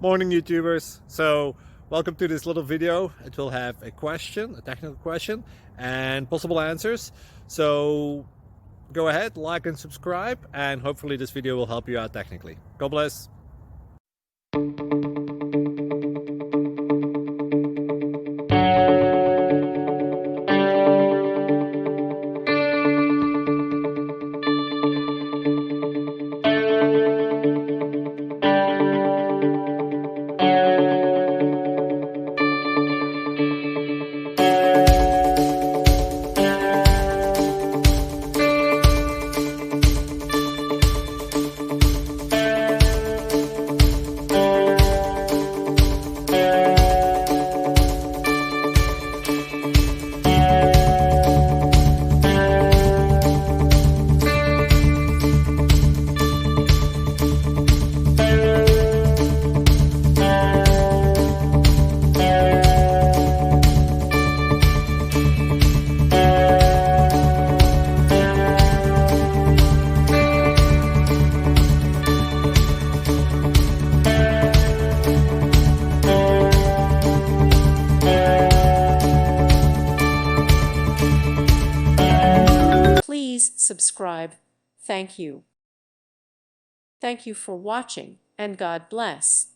Morning YouTubers. So welcome to this little video. It will have a question, a technical question, and possible answers. So go ahead, like and subscribe, and hopefully this video will help you out technically. God bless. Please subscribe. Thank you. Thank you for watching, and God bless.